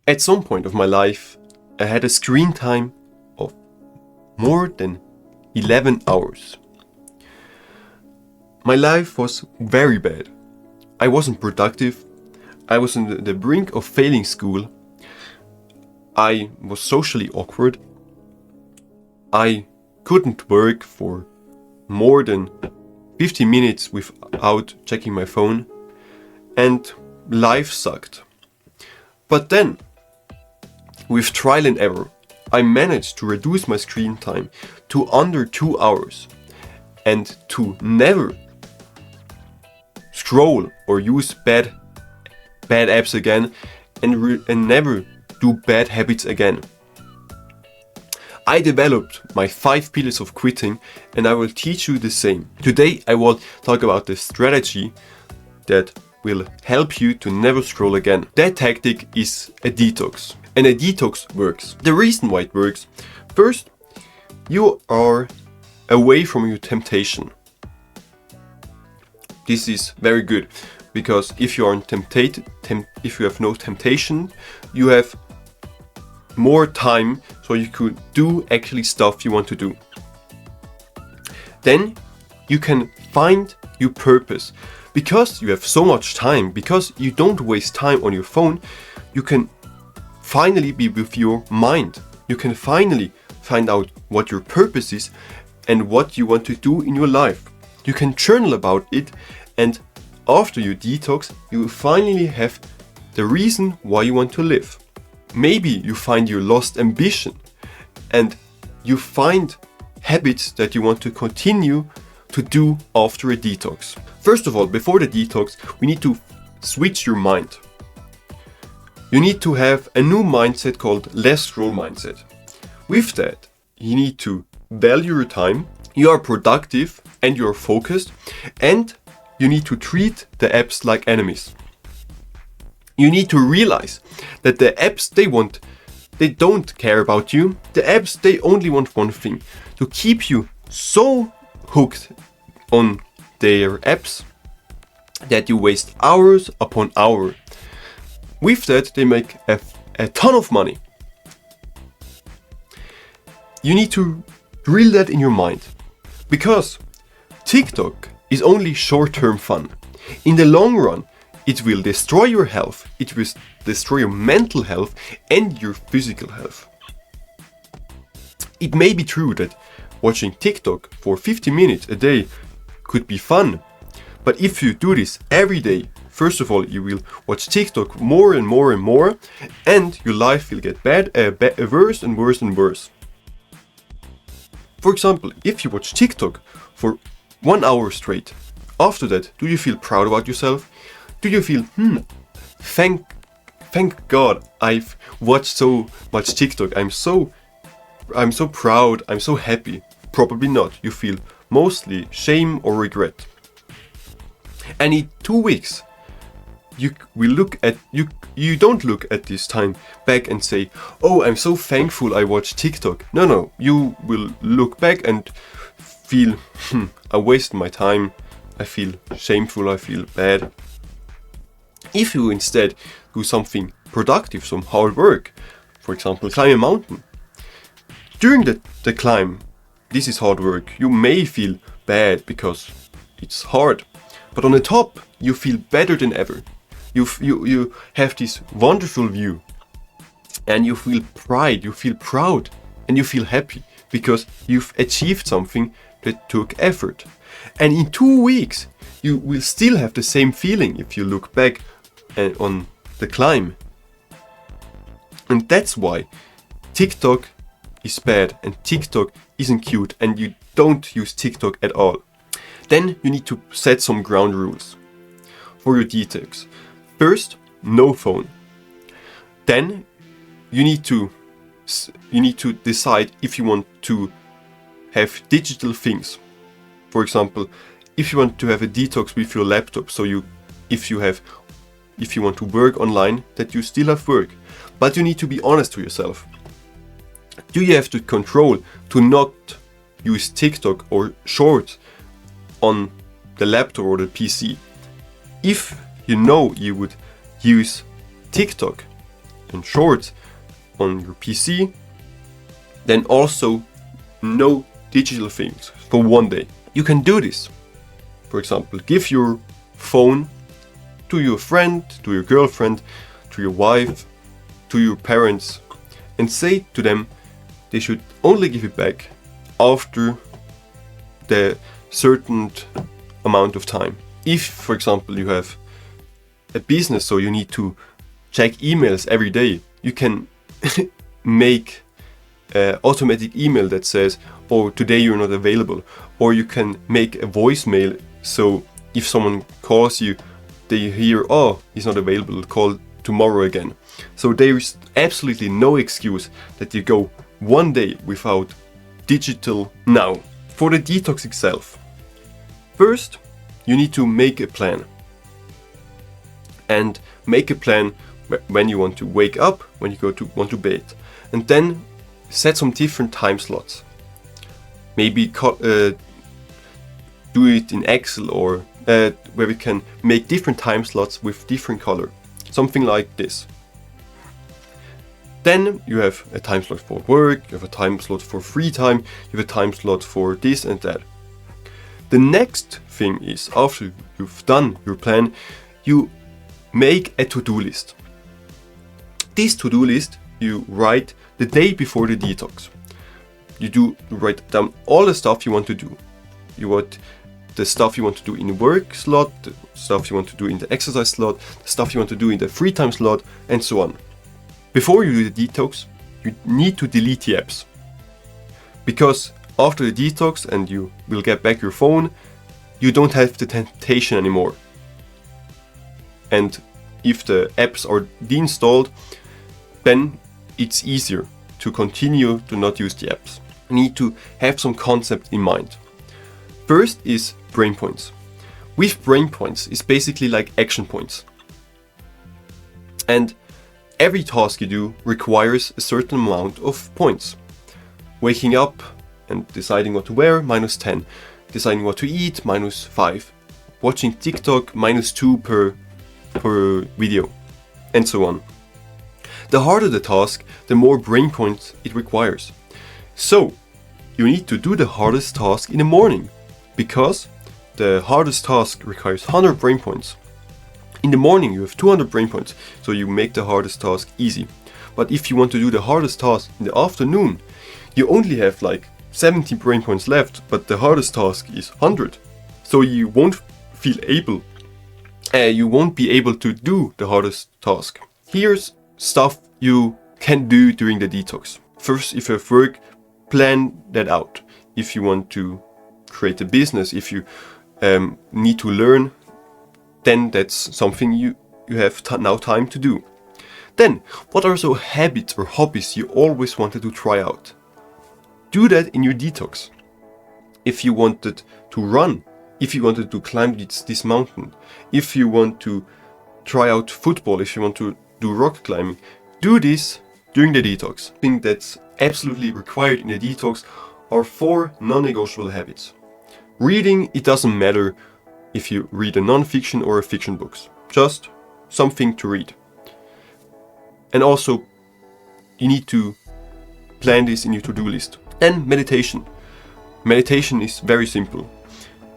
At some point of my life, I had a screen time of more than 11 hours. My life was very bad. I wasn't productive. I was on the brink of failing school. I was socially awkward. I couldn't work for more than 50 minutes without checking my phone. And life sucked. But then, with trial and error, I managed to reduce my screen time to under 2 hours and to never scroll or use bad apps again and never do bad habits again. I developed my 5 pillars of quitting, and I will teach you the same. Today I will talk about the strategy that will help you to never scroll again. That tactic is a detox, and a detox works. The reason why it works: first, you are away from your temptation. This is very good, because if you are if you have no temptation, you have more time, so you could do actually stuff you want to do. Then you can find your purpose. Because you have so much time, because you don't waste time on your phone, you can finally be with your mind. You can finally find out what your purpose is and what you want to do in your life. You can journal about it, and after you detox, you will finally have the reason why you want to live. Maybe you find your lost ambition and you find habits that you want to continue to do after a detox. First of all, before the detox, we need to switch your mind. You need to have a new mindset called less scroll mindset. With that, you need to value your time, you are productive and you are focused, and you need to treat the apps like enemies. You need to realize that the apps they don't care about you. The apps, they only want one thing: to keep you so hooked on their apps that you waste hours upon hour. With that, they make a ton of money. You need to drill that in your mind, because TikTok is only short-term fun. In the long run, it will destroy your health, it will destroy your mental health and your physical health. It may be true that watching TikTok for 50 minutes a day could be fun, but if you do this every day, first of all, you will watch TikTok more and more and more, and your life will get worse and worse and worse. For example, if you watch TikTok for 1 hour straight, after that, do you feel proud about yourself? Do you feel, thank God I've watched so much TikTok, I'm so proud, I'm so happy? Probably not. You feel mostly shame or regret. And in 2 weeks, you don't look at this time back and say, oh, I'm so thankful I watched TikTok. No, you will look back and feel, I wasted my time, I feel shameful, I feel bad. If you instead do something productive, some hard work, for example, climb a mountain. During the climb, this is hard work. You may feel bad because it's hard, but on the top, you feel better than ever. You have this wonderful view, and you feel pride, you feel proud, and you feel happy because you've achieved something that took effort. And in 2 weeks, you will still have the same feeling if you look back on the climb. And that's why TikTok is bad and TikTok isn't cute and you don't use TikTok at all. Then you need to set some ground rules for your detox. First, no phone. Then you need to decide if you want to have digital things. For example, if you want to have a detox with your laptop, so if you want to work online, that you still have work. But you need to be honest to yourself. Do you have the control to not use TikTok or Shorts on the laptop or the PC? If you know you would use TikTok and short on your PC. Then also no digital things for one day. You can do this. For example, give your phone to your friend, to your girlfriend, to your wife, to your parents, and say to them they should only give it back after the certain amount of time. If, for example, you have a business, so you need to check emails every day, you can make an automatic email that says, oh, today you're not available. Or you can make a voicemail, so if someone calls you, they hear, oh, he's not available, call tomorrow again. So there is absolutely no excuse that you go one day without digital now. For the detox itself, first you need to make a plan. And make a plan when you want to wake up, when you want to bed. And then set some different time slots. Maybe do it in Excel, or where we can make different time slots with different color. Something like this. Then you have a time slot for work, you have a time slot for free time, you have a time slot for this and that. The next thing is, after you've done your plan, you make a to-do list. This to-do list you write the day before the detox. You write down all the stuff you want to do. The stuff you want to do in the work slot, the stuff you want to do in the exercise slot, the stuff you want to do in the free time slot, and so on. Before you do the detox, you need to delete the apps. Because after the detox, and you will get back your phone, you don't have the temptation anymore. And if the apps are deinstalled, then it's easier to continue to not use the apps. You need to have some concept in mind. First is brain points. With brain points, it's basically like action points. And every task you do requires a certain amount of points. Waking up and deciding what to wear, -10. Deciding what to eat, -5. Watching TikTok, -2 per video, and so on. The harder the task, the more brain points it requires. So, you need to do the hardest task in the morning, because the hardest task requires 100 brain points. In the morning you have 200 brain points, so you make the hardest task easy. But if you want to do the hardest task in the afternoon, you only have like 70 brain points left, but the hardest task is 100. So you won't be able to do the hardest task. Here's stuff you can do during the detox. First, if you have work, plan that out. If you want to create a business, if you need to learn, then that's something you have now time to do. Then, what are some habits or hobbies you always wanted to try out? Do that in your detox. If you wanted to run, if you wanted to climb this mountain, if you want to try out football, if you want to do rock climbing, do this during the detox. I think that's absolutely required in the detox are 4 non-negotiable habits. Reading, it doesn't matter if you read a non-fiction or a fiction books, just something to read. And also, you need to plan this in your to-do list. Then meditation. Meditation is very simple.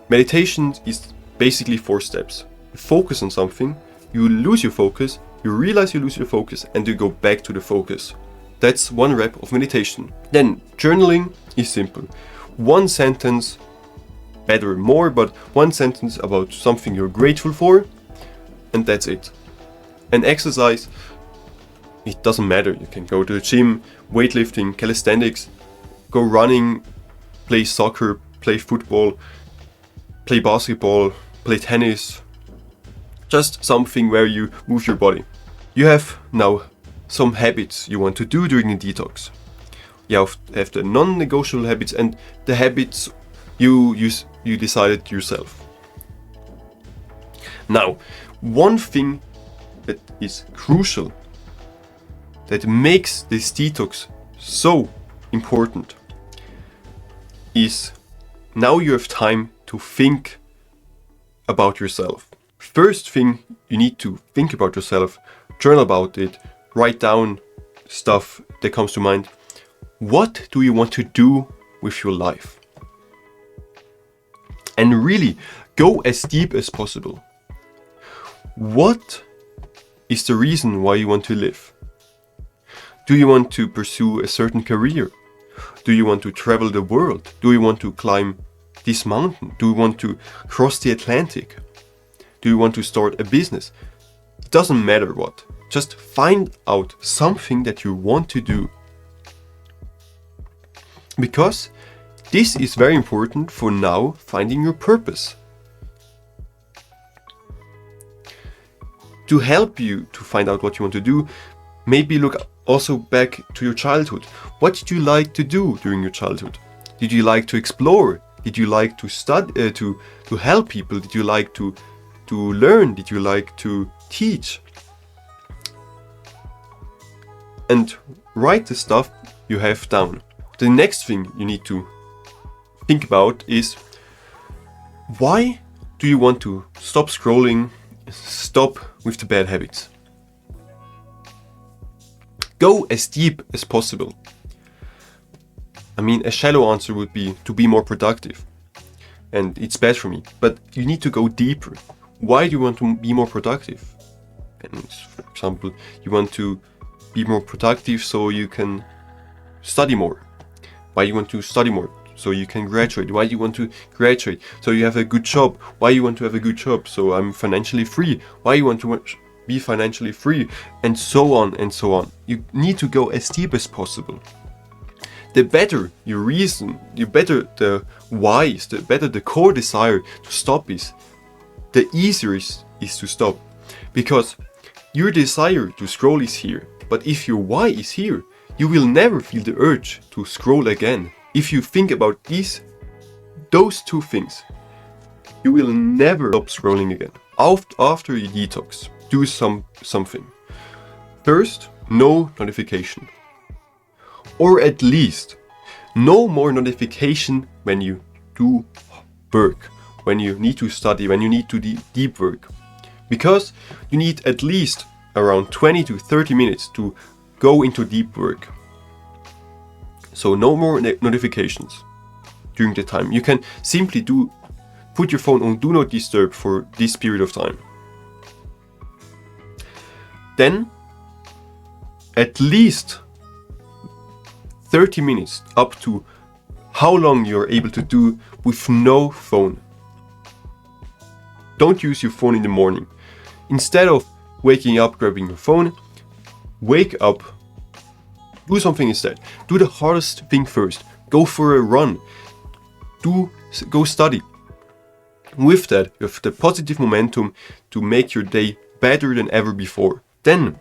Meditation is basically 4 steps. You focus on something, you lose your focus, you realize you lose your focus, and you go back to the focus. That's 1 rep of meditation. Then journaling is simple. 1 sentence, better more, but 1 sentence about something you're grateful for, and that's it. And exercise, it doesn't matter. You can go to the gym, weightlifting, calisthenics, go running, play soccer, play football, play basketball, play tennis. Just something where you move your body. You have now some habits you want to do during the detox. You have the non-negotiable habits and the habits you decided yourself. Now, one thing that is crucial, that makes this detox so important, is now you have time to think about yourself. First thing you need to think about yourself, journal about it, write down stuff that comes to mind. What do you want to do with your life? And really go as deep as possible. What is the reason why you want to live? Do you want to pursue a certain career? Do you want to travel the world? Do you want to climb this mountain? Do you want to cross the Atlantic? Do you want to start a business? It doesn't matter what. Just find out something that you want to do. Because this is very important for now finding your purpose. To help you to find out what you want to do, maybe look also back to your childhood. What did you like to do during your childhood? Did you like to explore? Did you like to study, to help people? Did you like to learn? Did you like to teach? And write the stuff you have down. The next thing you need to think about is, why do you want to stop scrolling, stop with the bad habits? Go as deep as possible. I mean, a shallow answer would be to be more productive. And it's bad for me. But you need to go deeper. Why do you want to be more productive? And for example, you want to be more productive so you can study more. Why you want to study more? So you can graduate. Why you want to graduate? So you have a good job. Why you want to have a good job? So I'm financially free. Why you want to be financially free? And so on and so on. You need to go as deep as possible. The better your reason, the better the whys, the better the core desire to stop is, the easier it is to stop. Because your desire to scroll is here. But if your why is here, you will never feel the urge to scroll again. If you think about those two things, you will never stop scrolling again. After you detox, do something. First, no notification. Or at least, no more notification when you do work, when you need to study, when you need to do deep work. Because you need at least around 20 to 30 minutes to go into deep work. So no more notifications during the time. You can simply put your phone on do not disturb for this period of time. Then at least 30 minutes up to how long you're able to do with no phone. Don't use your phone in the morning. Instead of waking up, grabbing your phone, wake up, do something instead. Do the hardest thing first. Go for a run. Go study. With that, you have the positive momentum to make your day better than ever before. Then,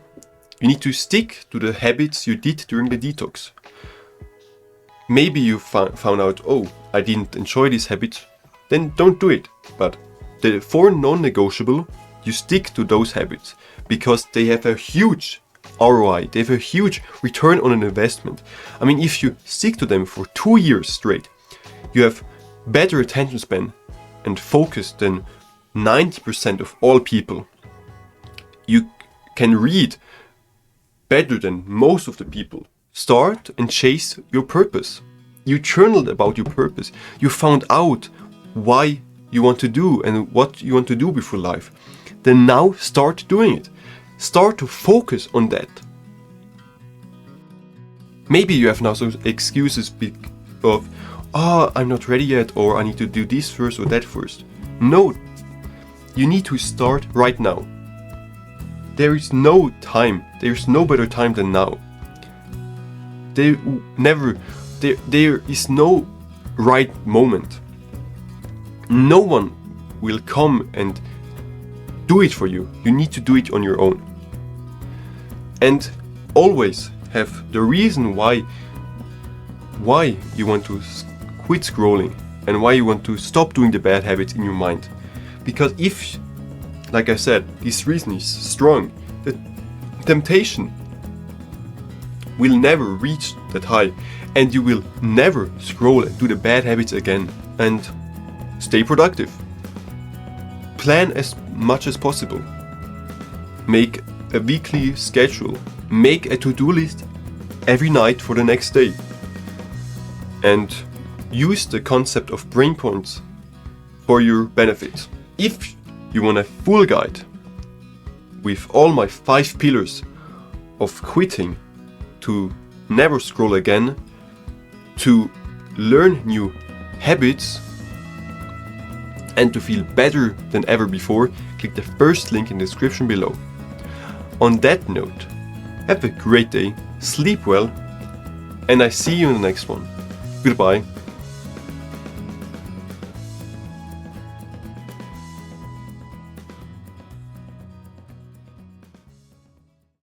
you need to stick to the habits you did during the detox. Maybe you found out, oh, I didn't enjoy this habit. Then don't do it. But the 4 non-negotiable, you stick to those habits because they have a huge ROI, they have a huge return on an investment. I mean, if you stick to them for 2 years straight, you have better attention span and focus than 90% of all people. You can read better than most of the people. Start and chase your purpose. You journaled about your purpose. You found out why you want to do and what you want to do with your life. Then now start doing it. Start to focus on that. Maybe you have now some excuses of, I'm not ready yet, or I need to do this first or that first. No, you need to start right now. There is no time, there is no better time than now. There is no right moment. No one will come and do it for you. You need to do it on your own. And always have the reason why you want to quit scrolling and why you want to stop doing the bad habits in your mind. Because if, like I said, this reason is strong, the temptation will never reach that high, and you will never scroll and do the bad habits again. And stay productive. Plan as much as possible. Make a weekly schedule make a to-do list every night for the next day. And use the concept of brain points for your benefit. If you want a full guide with all my 5 pillars of quitting to never scroll again, to learn new habits, and to feel better than ever before, click the first link in the description below. On that note, have a great day, sleep well, and I see you in the next one. Goodbye.